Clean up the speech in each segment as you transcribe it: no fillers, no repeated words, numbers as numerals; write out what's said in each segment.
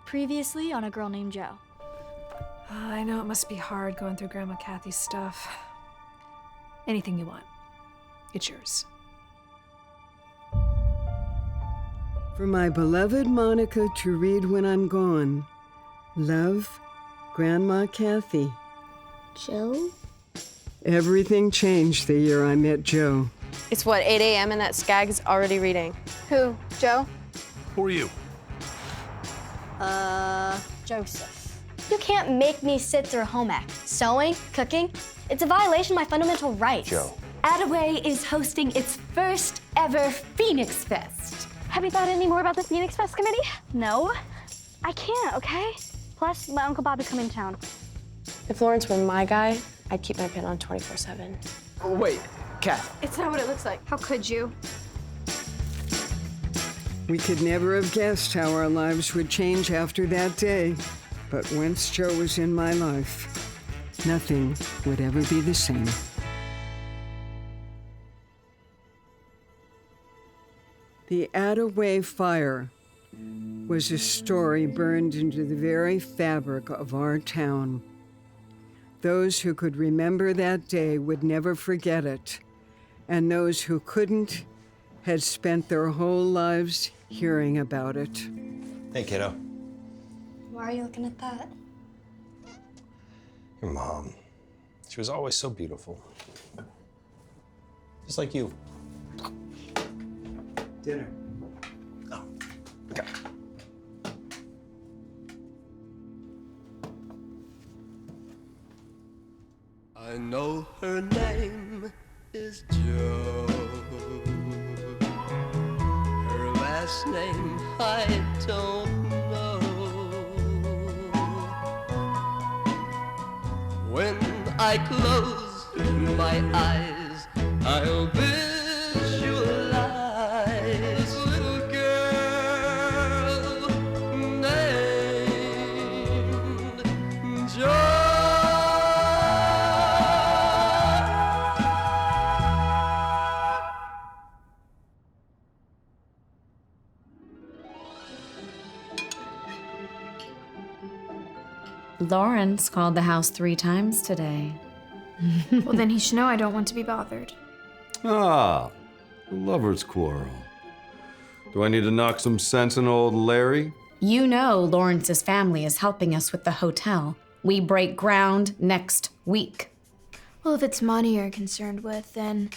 Previously on A Girl Named Joe. I know it must be hard going through Grandma Cathy's stuff. Anything you want. It's yours. For my beloved Monica to read when I'm gone. Love, Grandma Cathy. Joe? Everything changed the year I met Joe. It's what, 8 a.m. and that skag's already reading. Who? Joe? Who are you? Joseph. You can't make me sit through home ec. Sewing, cooking, it's a violation of my fundamental rights. Joe. Attaway is hosting its first ever Phoenix Fest. Have you thought any more about the Phoenix Fest committee? No. I can't, okay? Plus, my Uncle Bobby's coming to town. If Lawrence were my guy, I'd keep my pin on 24/7. Wait, Kath. It's not what it looks like. How could you? We could never have guessed how our lives would change after that day. But once Joe was in my life, nothing would ever be the same. The Attaway Fire was a story burned into the very fabric of our town. Those who could remember that day would never forget it, and those who couldn't had spent their whole lives hearing about it. Hey, kiddo. Why are you looking at that? Your mom. She was always so beautiful. Just like you. Dinner. Oh, okay. I know her name is Joe. Her last name I don't know. When I close my eyes, I'll visualize little girl named Joe. Lawrence called the house 3 times today. Well, then he should know I don't want to be bothered. Ah, a lover's quarrel. Do I need to knock some sense in old Larry? You know Lawrence's family is helping us with the hotel. We break ground next week. Well, if it's money you're concerned with, then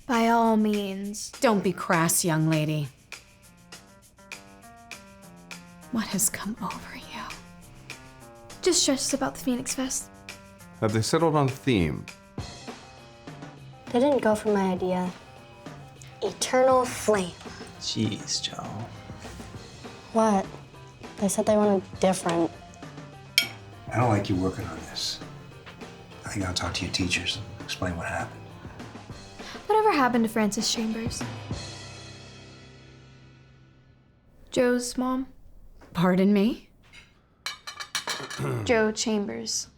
by all means. Don't be crass, young lady. What has come over you? Just stressed about the Phoenix Fest. Have they settled on a theme? They didn't go for my idea. Eternal flame. Jeez, Joe. What? They said they wanted different. I don't like you working on this. I think I'll talk to your teachers and explain what happened. Whatever happened to Frances Chambers? Joe's mom? Pardon me? Joe Chambers.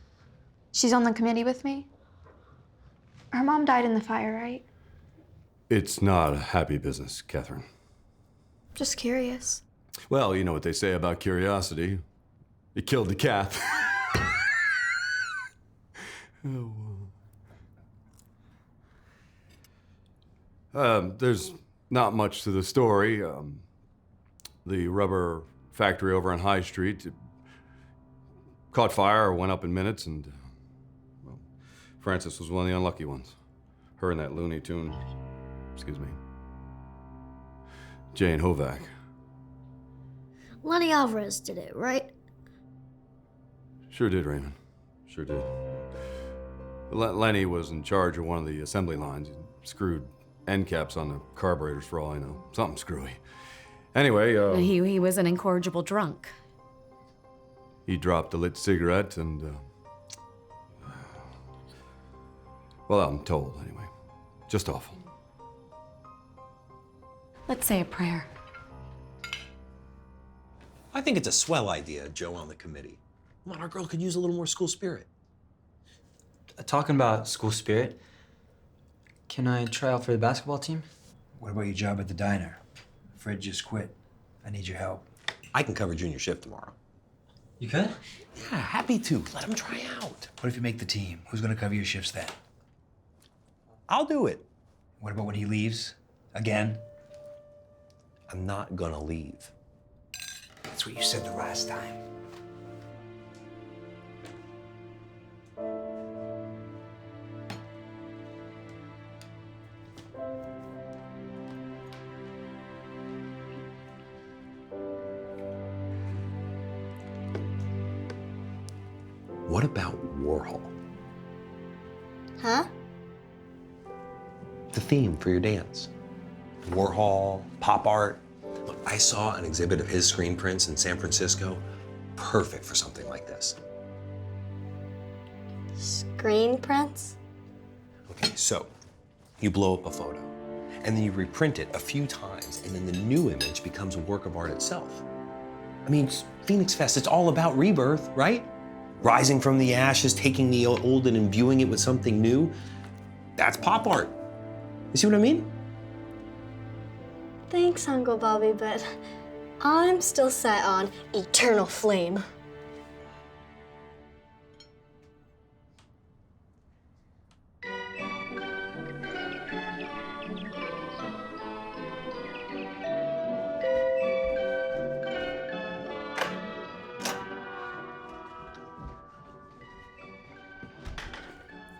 She's on the committee with me. Her mom died in the fire, right? It's not a happy business, Catherine. Just curious. Well, you know what they say about curiosity. It killed the cat. There's not much to the story. The rubber factory over on High Street caught fire, went up in minutes, and well, Frances was one of the unlucky ones. Her and that Looney Tune, Jane Hovack. Lenny Alvarez did it, right? Sure did, Raymond. Sure did. Lenny was in charge of one of the assembly lines. He screwed end caps on the carburetors for all I know. Something screwy. Anyway, He was an incorrigible drunk. he dropped a lit cigarette and, well, I'm told anyway. Just awful. Let's say a prayer. I think it's a swell idea, Joe on the committee. Come on, our girl could use a little more school spirit. Talking about school spirit, can I try out for the basketball team? What about your job at the diner? Fred just quit. I need your help. I can cover junior shift tomorrow. You could? Yeah, happy to. Let him try out. What if you make the team? Who's gonna cover your shifts then? I'll do it. What about when he leaves? Again? I'm not gonna leave. That's what you said the last time. What about Warhol? Huh? The theme for your dance. Warhol, pop art. Look, I saw an exhibit of his screen prints in San Francisco. Perfect for something like this. Screen prints? Okay, so you blow up a photo, and then you reprint it a few times, and then the new image becomes a work of art itself. I mean, Phoenix Fest, it's all about rebirth, right? Rising from the ashes, taking the old and imbuing it with something new. That's pop art. You see what I mean? Thanks, Uncle Bobby, but I'm still set on eternal flame.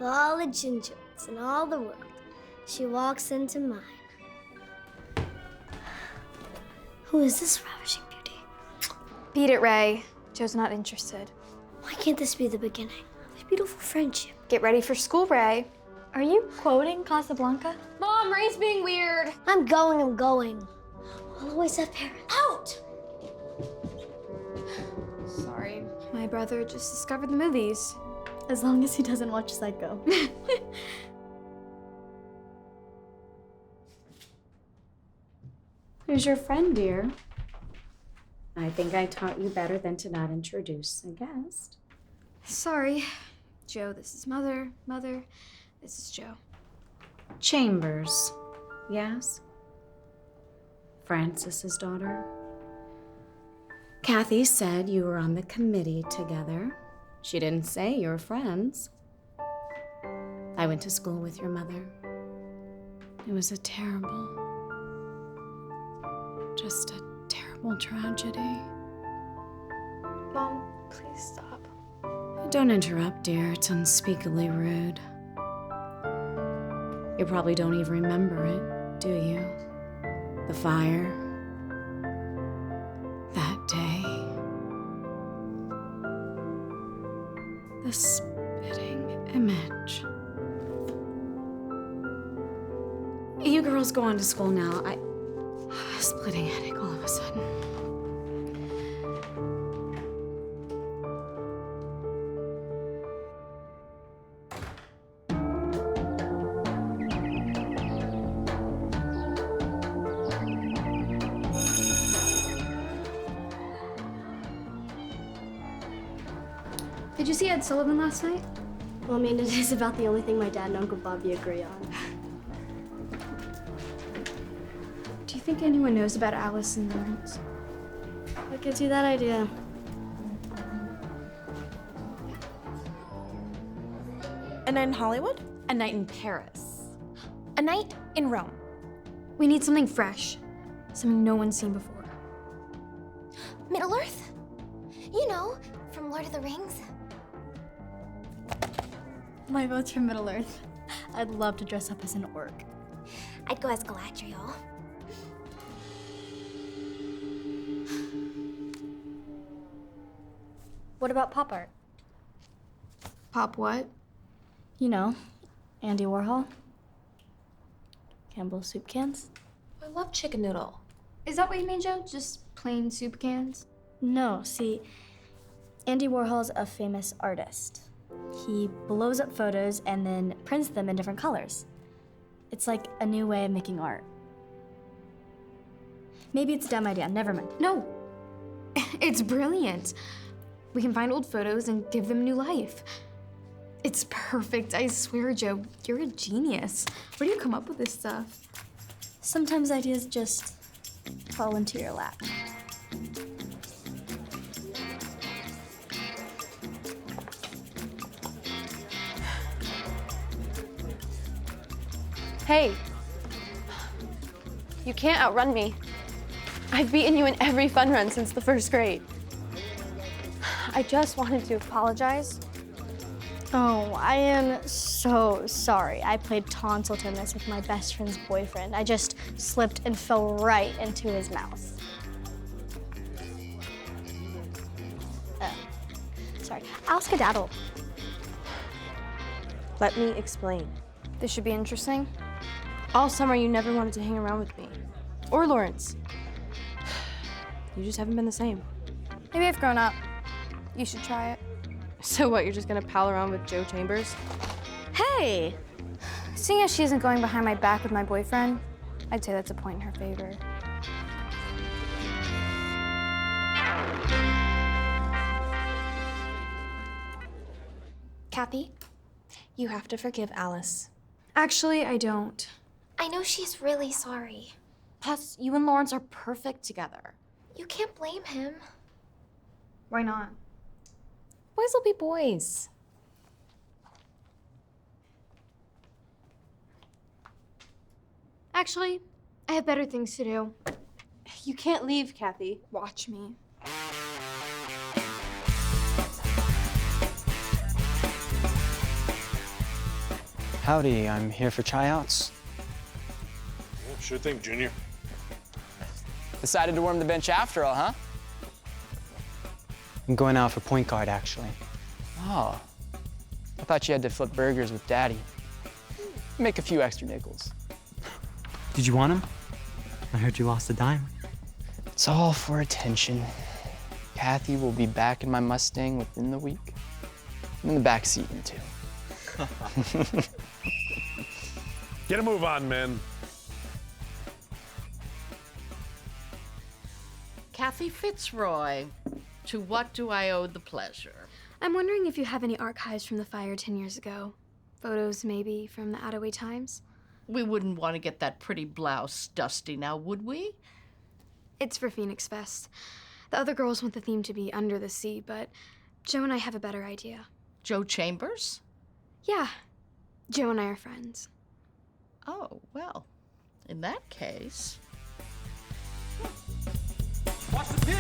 Of all the gingerbreads in all the world, she walks into mine. Who is this ravishing beauty? Beat it, Ray. Joe's not interested. Why can't this be the beginning of a beautiful friendship? Get ready for school, Ray. Are you quoting Casablanca? Mom, Ray's being weird. I'm going. I'll always have parents. Out! Sorry. My brother just discovered the movies. As long as he doesn't watch Psycho. Who's your friend, dear? I think I taught you better than to not introduce a guest. Sorry. Joe, this is Mother. Mother, this is Joe. Chambers, yes? Francis's daughter? Cathy said you were on the committee together. She didn't say you were friends. I went to school with your mother. It was just a terrible tragedy. Mom, please stop. Don't interrupt, dear. It's unspeakably rude. You probably don't even remember it, do you? The fire. That day. The spitting image. You girls go on to school now. I have a splitting headache all of a sudden. Did you see Ed Sullivan last night? Well, I mean, it is about the only thing my dad and Uncle Bobby agree on. Do you think anyone knows about Alice and Lawrence? What gives you that idea? A night in Hollywood? A night in Paris. A night in Rome. We need something fresh. Something no one's seen before. Middle Earth? You know, from Lord of the Rings. My vote's for Middle Earth. I'd love to dress up as an orc. I'd go as Galadriel. What about pop art? Pop what? You know, Andy Warhol. Campbell's soup cans. I love chicken noodle. Is that what you mean, Joe? Just plain soup cans? No, see, Andy Warhol's a famous artist. He blows up photos and then prints them in different colors. It's like a new way of making art. Maybe it's a dumb idea, never mind. No, it's brilliant. We can find old photos and give them new life. It's perfect, I swear, Joe. You're a genius. Where do you come up with this stuff? Sometimes ideas just fall into your lap. Hey, you can't outrun me. I've beaten you in every fun run since the 1st grade. I just wanted to apologize. Oh, I am so sorry. I played tonsil tennis with my best friend's boyfriend. I just slipped and fell right into his mouth. Sorry. I'll skedaddle. Let me explain. This should be interesting. All summer, you never wanted to hang around with me. Or Lawrence. You just haven't been the same. Maybe I've grown up. You should try it. So what, you're just gonna pal around with Joe Chambers? Hey! Seeing as she isn't going behind my back with my boyfriend, I'd say that's a point in her favor. Cathy, you have to forgive Alice. Actually, I don't. I know she's really sorry. Plus, you and Lawrence are perfect together. You can't blame him. Why not? Boys will be boys. Actually, I have better things to do. You can't leave, Cathy. Watch me. Howdy, I'm here for tryouts. Yeah, sure thing, Junior. Decided to warm the bench after all, huh? I'm going out for point guard, actually. Oh. I thought you had to flip burgers with Daddy. Make a few extra nickels. Did you want him? I heard you lost a dime. It's all for attention. Cathy will be back in my Mustang within the week. I'm in the back seat in two. Get a move on, men. Cathy Fitzroy, to what do I owe the pleasure? I'm wondering if you have any archives from the fire 10 years ago. Photos, maybe, from the Attaway Times? We wouldn't want to get that pretty blouse dusty now, would we? It's for Phoenix Fest. The other girls want the theme to be under the sea, but Joe and I have a better idea. Joe Chambers? Yeah. Joe and I are friends. Oh, well, in that case... Watch the pitch!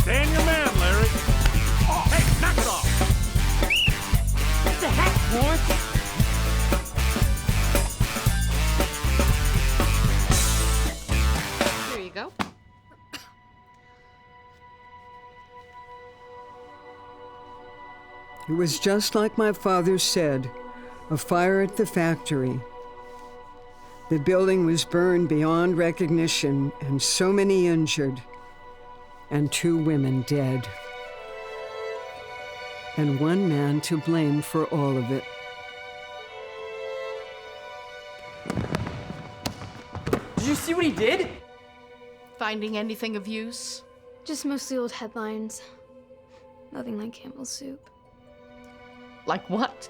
Stand your man, Larry. Oh, hey, knock it off. What the heck, Lawrence? Here you go. It was just like my father said, a fire at the factory. The building was burned beyond recognition and so many injured, and 2 women dead. And 1 man to blame for all of it. Did you see what he did? Finding anything of use? Just mostly old headlines. Nothing like Campbell's soup. Like what?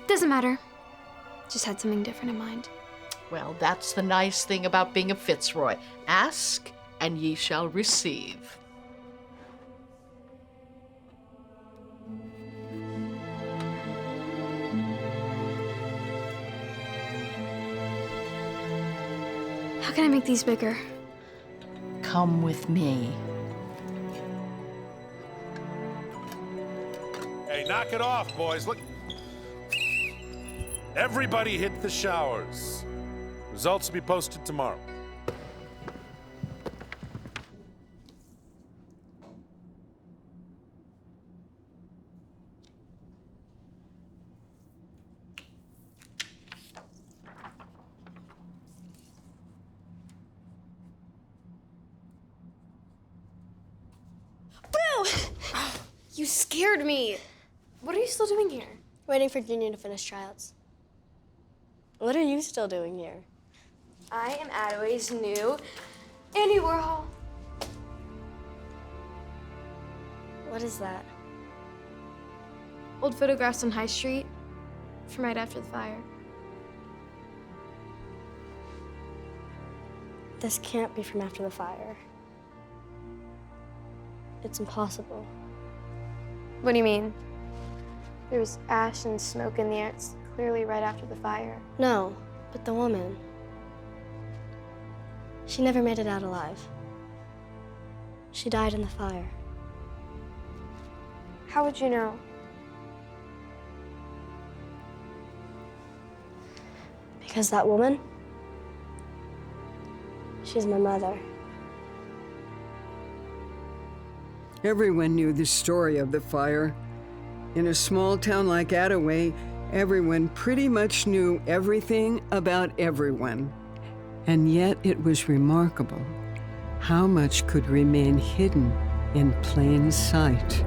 Doesn't matter. Just had something different in mind. Well, that's the nice thing about being a Fitzroy. Ask, and ye shall receive. How can I make these bigger? Come with me. Hey, knock it off, boys. Look. Everybody hit the showers. Results will be posted tomorrow. Boo! You scared me. What are you still doing here? Waiting for Junior to finish tryouts. What are you still doing here? I am Attaway's new Andy Warhol. What is that? Old photographs on High Street from right after the fire. This can't be from after the fire. It's impossible. What do you mean? There's ash and smoke in the air. It's clearly right after the fire. No, but the woman. She never made it out alive. She died in the fire. How would you know? Because that woman, she's my mother. Everyone knew the story of the fire. In a small town like Attaway, everyone pretty much knew everything about everyone. And yet it was remarkable how much could remain hidden in plain sight.